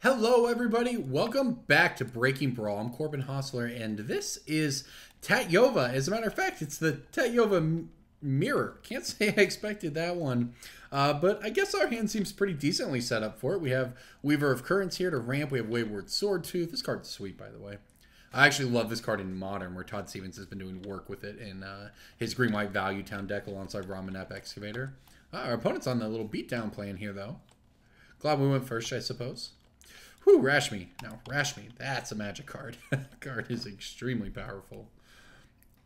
Hello everybody, welcome back to Breaking Brawl. I'm Corbin Hostler and this is Tatyova. As a matter of fact, it's the Tatyova mirror. Can't say I expected that one, but I guess our hand seems pretty decently set up for it. We have Weaver of Currents here to ramp. We have Wayward Swordtooth. This card's sweet, by the way. I actually love this card in Modern, where Todd Stevens has been doing work with it in his Green-White Value Town deck alongside Ramanap Excavator. Our opponent's on the little beatdown plan here, though. Glad we went first, I suppose. Whew, Rashmi. Now, Rashmi, that's a magic card. That card is extremely powerful.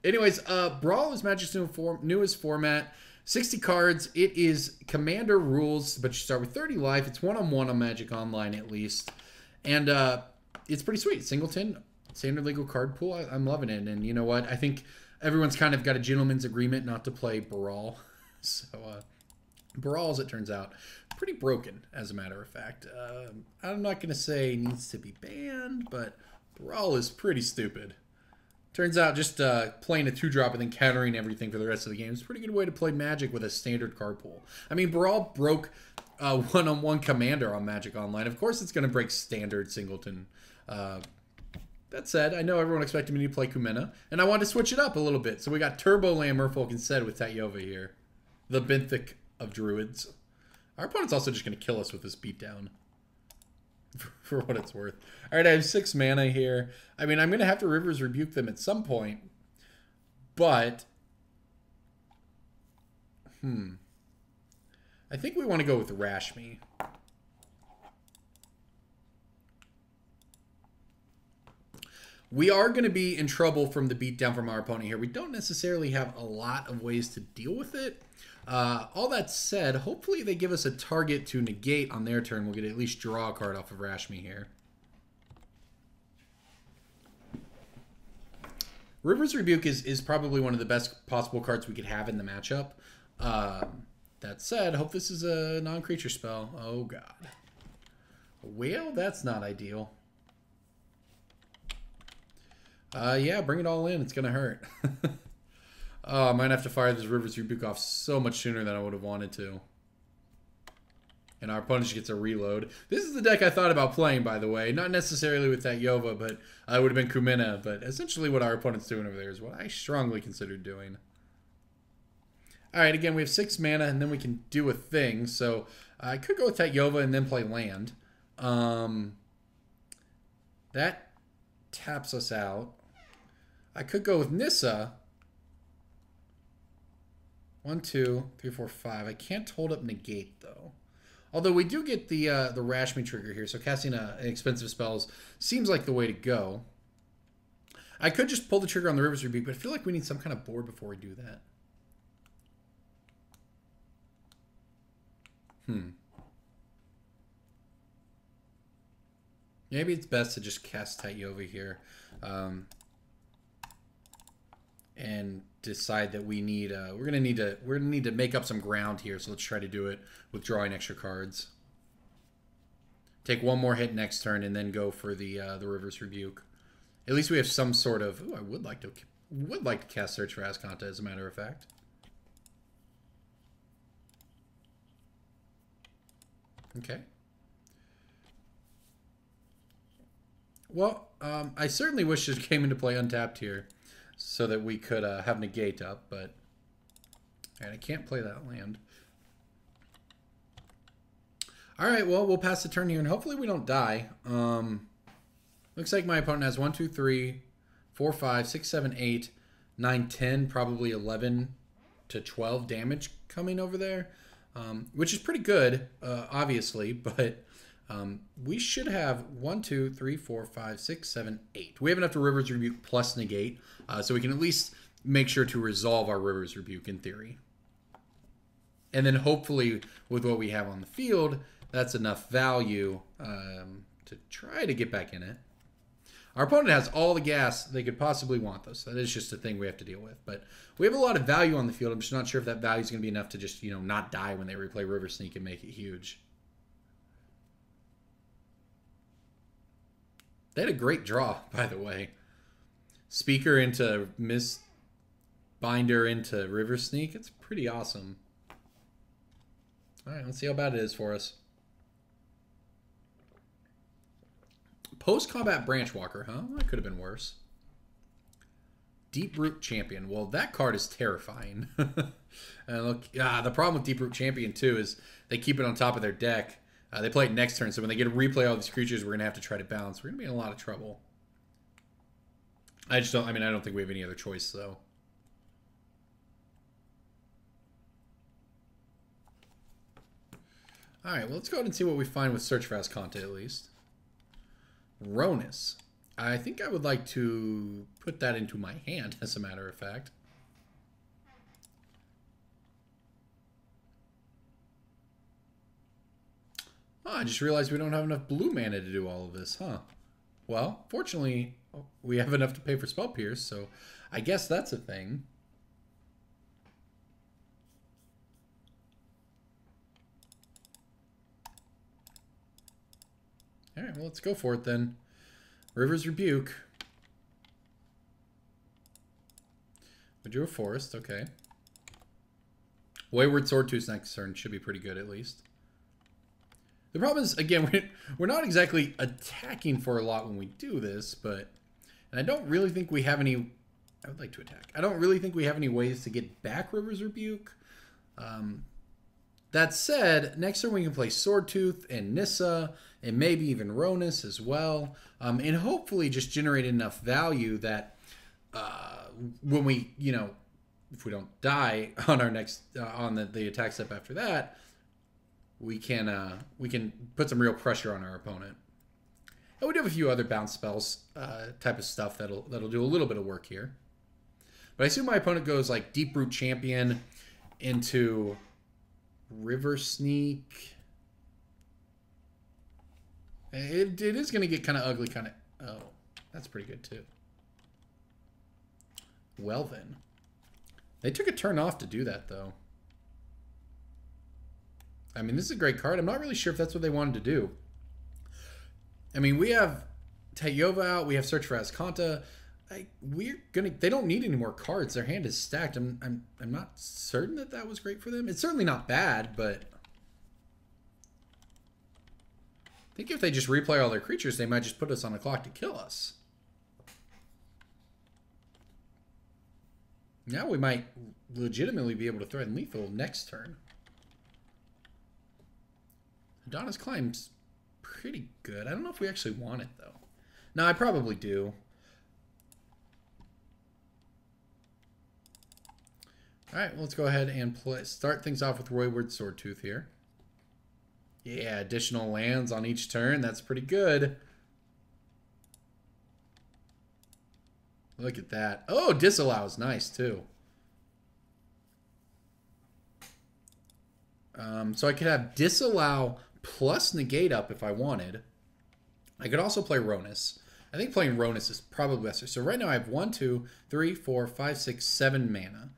Anyways, Brawl is Magic's newest format. 60 cards. It is Commander rules, but you start with 30 life. It's one-on-one on Magic Online, at least. And it's pretty sweet. Singleton, standard legal card pool. I'm loving it. And you know what? I think everyone's kind of got a gentleman's agreement not to play Brawl. So, Brawl, as it turns out, pretty broken, as a matter of fact. I'm not going to say it needs to be banned, but Brawl is pretty stupid. Turns out just playing a 2-drop and then countering everything for the rest of the game is a pretty good way to play Magic with a standard card pool. I mean, Brawl broke one-on-one Commander on Magic Online. Of course it's going to break standard Singleton. That said, I know everyone expected me to play Kumena, and I wanted to switch it up a little bit. So we got Turboland Merfolk instead with Tatyova here. The Benthic of Druids. Our opponent's also just going to kill us with this beatdown. For what it's worth. Alright, I have 6 mana here. I mean, I'm going to have to River's Rebuke them at some point. But... I think we want to go with Rashmi. We are going to be in trouble from the beatdown from our opponent here. We don't necessarily have a lot of ways to deal with it. All that said, hopefully they give us a target to negate on their turn. We'll get at least draw a card off of Rashmi here. River's Rebuke is probably one of the best possible cards we could have in the matchup. That said, hope this is a non-creature spell. Oh, God. Well, that's not ideal. Yeah, bring it all in. It's going to hurt. Oh, I might have to fire this River's Rebuke off so much sooner than I would have wanted to. And our opponent just gets a reload. This is the deck I thought about playing, by the way. Not necessarily with Tatyova, but it would have been Kumena. But essentially what our opponent's doing over there is what I strongly considered doing. Alright, again, we have 6 mana, and then we can do a thing. So I could go with Tatyova and then play land. That taps us out. I could go with Nissa. 1, 2, 3, 4, 5. I can't hold up negate, though. Although we do get the Rashmi trigger here, so casting an expensive spells seems like the way to go. I could just pull the trigger on the River's Rebuke, but I feel like we need some kind of board before we do that. Maybe it's best to just cast Tatyova here. And decide that we need we're gonna need to make up some ground here, so let's try to do it with drawing extra cards. Take one more hit next turn and then go for the River's Rebuke. At least we have some sort of I would like to cast Search for Azcanta, as a matter of fact. Okay. Well, I certainly wish this came into play untapped here, so that we could have negate up, but I can't play that land. Alright, well, we'll pass the turn here, and hopefully we don't die. Looks like my opponent has 1, 2, 3, 4, 5, 6, 7, 8, 9, 10, probably 11 to 12 damage coming over there, which is pretty good, obviously, but... we should have 1, 2, 3, 4, 5, 6, 7, 8. We have enough to River's Rebuke plus negate, so we can at least make sure to resolve our River's Rebuke in theory. And then hopefully with what we have on the field, that's enough value to try to get back in it. Our opponent has all the gas they could possibly want, though, so that is just a thing we have to deal with. But we have a lot of value on the field. I'm just not sure if that value is going to be enough to just, not die when they replay River Sneak and make it huge. They had a great draw, by the way. Speaker into Binder into River Sneak. It's pretty awesome. All right, let's see how bad it is for us. Post-combat Branch Walker, huh? That could have been worse. Deep Root Champion. Well, that card is terrifying. And look, the problem with Deep Root Champion, too, is they keep it on top of their deck. They play it next turn, so when they get to replay all these creatures, we're going to have to try to bounce. We're going to be in a lot of trouble. I don't think we have any other choice, though. Alright, well, let's go ahead and see what we find with Search for Ascanta, at least. Ronus. I think I would like to put that into my hand, as a matter of fact. Oh, I just realized we don't have enough blue mana to do all of this, huh? Well, fortunately, we have enough to pay for Spell Pierce, so I guess that's a thing. Alright, well, let's go for it then. River's Rebuke. We drew a forest, okay. Wayward Swordtooth next turn should be pretty good, at least. The problem is, again, we're not exactly attacking for a lot when we do this, but... And I don't really think we have any... I would like to attack. I don't really think we have any ways to get back River's Rebuke. That said, next turn we can play Swordtooth and Nissa, and maybe even Ronus as well. And hopefully just generate enough value that when we, if we don't die on our next, on the attack step after that, we can put some real pressure on our opponent. And we do have a few other bounce spells type of stuff that'll do a little bit of work here. But I assume my opponent goes like Deep Root Champion into River Sneak. It is going to get kind of ugly, kind of... Oh, that's pretty good too. Well then. They took a turn off to do that though. I mean, this is a great card. I'm not really sure if that's what they wanted to do. I mean, we have Tatyova out. We have Search for Ascanta. They don't need any more cards. Their hand is stacked. I'm not certain that was great for them. It's certainly not bad, but I think if they just replay all their creatures, they might just put us on the clock to kill us. Now we might legitimately be able to threaten lethal next turn. Adonis Climb's pretty good. I don't know if we actually want it, though. No, I probably do. All right, well, let's go ahead and start things off with Wayward Swordtooth here. Yeah, additional lands on each turn. That's pretty good. Look at that. Oh, Disallow is nice, too. So I could have Disallow plus Negate up if I wanted. I could also play Ronus. I think playing Ronus is probably better. So right now I have 1, 2, 3, 4, 5, 6, 7 mana.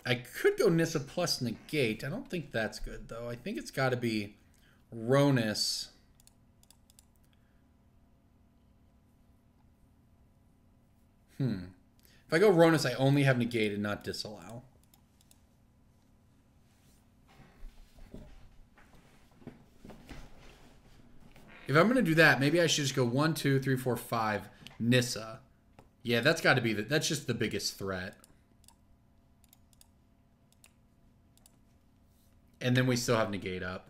I could go Nissa plus Negate. I don't think that's good, though. I think it's got to be Ronus. If I go Ronus, I only have Negate and not Disallow. If I'm going to do that, maybe I should just go 1, 2, 3, 4, 5, Nissa. Yeah, that's got to be that's just the biggest threat. And then we still have Negate up.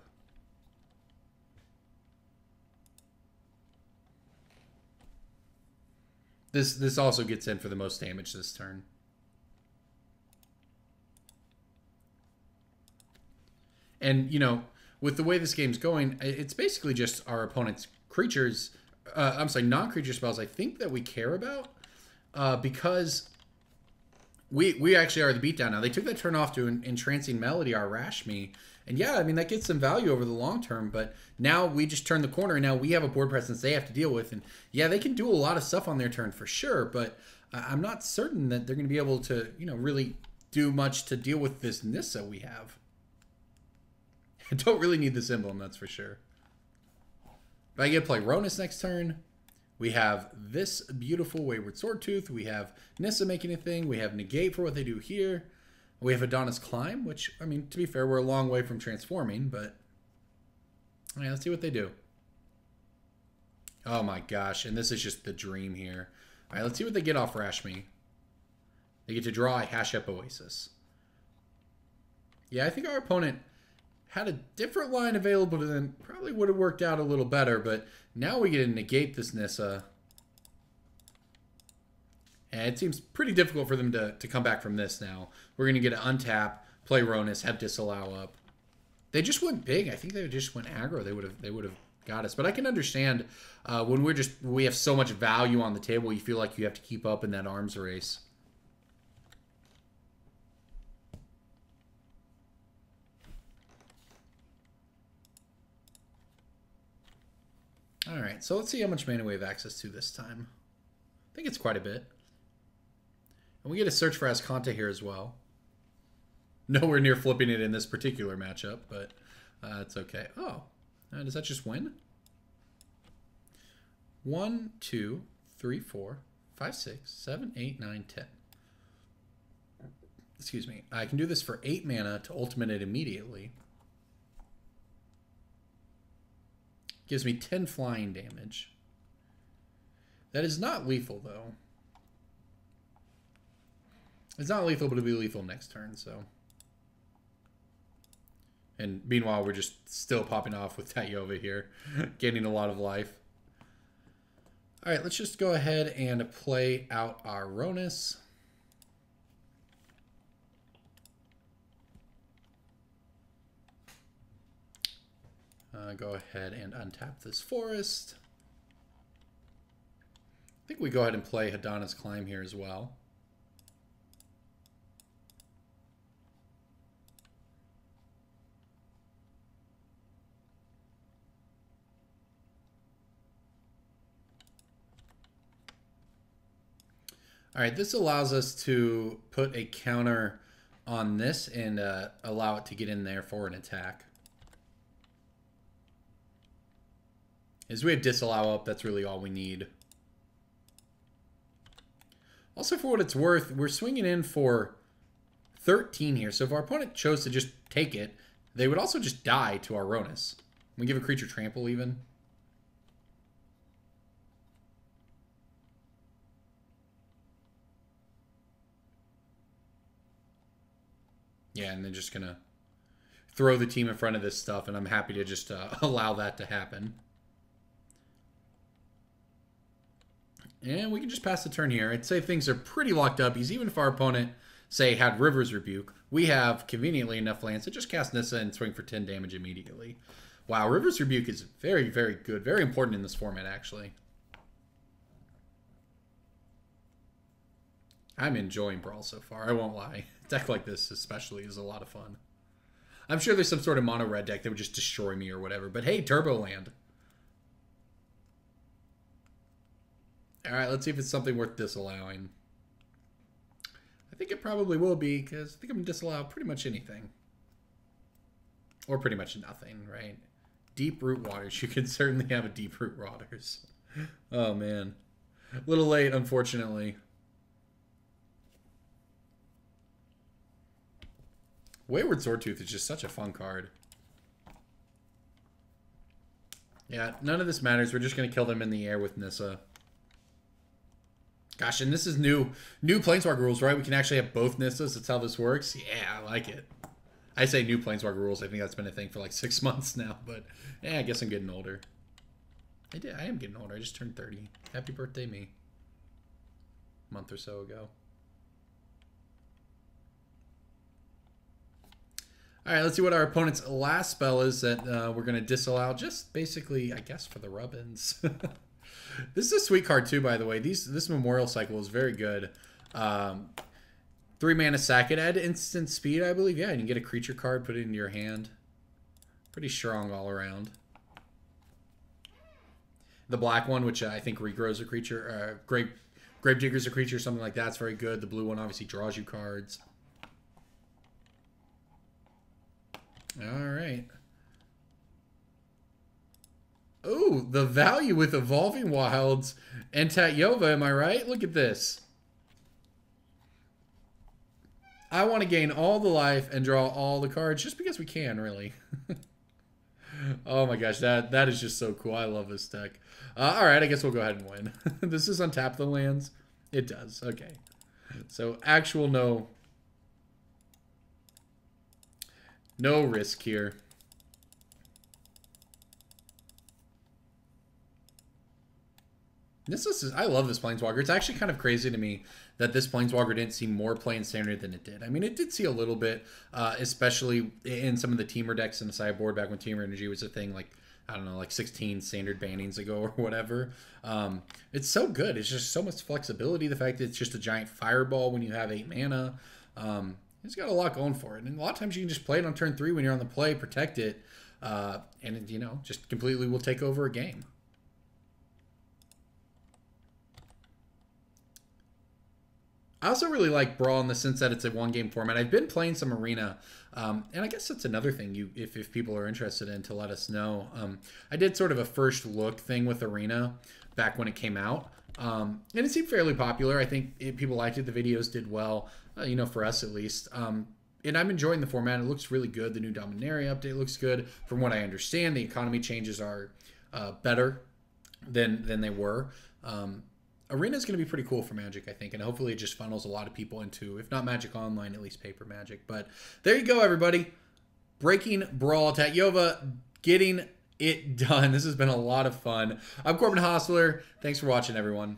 This also gets in for the most damage this turn. And, with the way this game's going, it's basically just our opponent's creatures, non-creature spells I think that we care about, because we actually are the beatdown now. They took that turn off to Entrancing Melody, our Rashmi, and yeah, I mean, that gets some value over the long term, but now we just turn the corner, and now we have a board presence they have to deal with, and yeah, they can do a lot of stuff on their turn for sure, but I'm not certain that they're going to be able to, really do much to deal with this Nissa we have. I don't really need this emblem, that's for sure. But I get to play Ronus next turn. We have this beautiful Wayward Swordtooth. We have Nissa making a thing. We have Negate for what they do here. We have Adonis Climb, which, I mean, to be fair, we're a long way from transforming, but... All right, let's see what they do. Oh my gosh, and this is just the dream here. All right, let's see what they get off Rashmi. They get to draw a Hash-Up Oasis. Yeah, I think our opponent had a different line available to them. Probably would have worked out a little better, but now we get to negate this Nissa. And it seems pretty difficult for them to come back from this now. We're going to get an untap, play Ronus, have Disallow up. They just went big. I think they just went aggro. They would have got us. But I can understand when we have so much value on the table, you feel like you have to keep up in that arms race. All right, so let's see how much mana we have access to this time. I think it's quite a bit. And we get a search for Ascanta here as well. Nowhere near flipping it in this particular matchup, but it's okay. Oh, does that just win? 1, 2, 3, 4, 5, 6, 7, 8, 9, 10. Excuse me. I can do this for 8 mana to ultimate it immediately. Gives me 10 flying damage. That is not lethal, though. It's not lethal, but it'll be lethal next turn, so. And meanwhile, we're just still popping off with Tatyova here, getting a lot of life. All right, let's just go ahead and play out our Ronus. Go ahead and untap this forest. I think we go ahead and play Hadana's Climb here as well. All right, this allows us to put a counter on this and allow it to get in there for an attack. As we have Disallow up, that's really all we need. Also, for what it's worth, we're swinging in for 13 here. So if our opponent chose to just take it, they would also just die to our Ronus. We give a creature trample even. Yeah, and they're just going to throw the team in front of this stuff, and I'm happy to just allow that to happen. And we can just pass the turn here. I'd say things are pretty locked up, because even if our opponent, say, had River's Rebuke, we have conveniently enough lands to just cast Nissa and swing for 10 damage immediately. Wow, River's Rebuke is very, very good. Very important in this format, actually. I'm enjoying Brawl so far, I won't lie. A deck like this especially is a lot of fun. I'm sure there's some sort of mono red deck that would just destroy me or whatever, but hey, Turboland. Alright, let's see if it's something worth disallowing. I think it probably will be, because I think I'm going to disallow pretty much anything. Or pretty much nothing, right? Deep Root Waters. You can certainly have a Deep Root Waters. Oh, man. A little late, unfortunately. Wayward Swordtooth is just such a fun card. Yeah, none of this matters. We're just going to kill them in the air with Nissa. Gosh, and this is new Planeswalker rules, right? We can actually have both Nissas. That's how this works. Yeah, I like it. I say new Planeswalker rules. I think that's been a thing for like 6 months now. But yeah, I guess I'm getting older. I am getting older. I just turned 30. Happy birthday, me. A month or so ago. All right, let's see what our opponent's last spell is that we're going to disallow. Just basically, I guess, for the rubbins. This is a sweet card too, by the way. This Memorial Cycle is very good. 3 mana sack it, add instant speed, I believe. Yeah, and you get a creature card, put it into your hand. Pretty strong all around. The black one, which I think regrows a creature, Gravedigger's a creature, something like that's very good. The blue one obviously draws you cards. All right. Oh, the value with Evolving Wilds and Tatyova, am I right? Look at this. I want to gain all the life and draw all the cards just because we can, really. Oh my gosh, that is just so cool. I love this deck. All right, I guess we'll go ahead and win. Does this untap the lands? It does. Okay. So actual no risk here. I love this Planeswalker. It's actually kind of crazy to me that this Planeswalker didn't see more play in Standard than it did. I mean, it did see a little bit, especially in some of the Teamer decks in the sideboard back when Teamer Energy was a thing, like, I don't know, like 16 Standard bannings ago or whatever. It's so good. It's just so much flexibility. The fact that it's just a giant fireball when you have 8 mana. It's got a lot going for it. And a lot of times you can just play it on turn 3 when you're on the play, protect it, and, you know, just completely will take over a game. I also really like Brawl in the sense that it's a one-game format. I've been playing some Arena, and I guess that's another thing if people are interested in, to let us know. I did sort of a first look thing with Arena back when it came out, and it seemed fairly popular. I think people liked it. The videos did well, you know, for us at least. And I'm enjoying the format. It looks really good. The new Dominaria update looks good. From what I understand, the economy changes are better than they were. Arena is going to be pretty cool for Magic, I think, and hopefully it just funnels a lot of people into, if not Magic Online, at least paper Magic. But there you go, everybody. Breaking Brawl, Tatyova getting it done. This has been a lot of fun. I'm Corbin Hostler. Thanks for watching, everyone.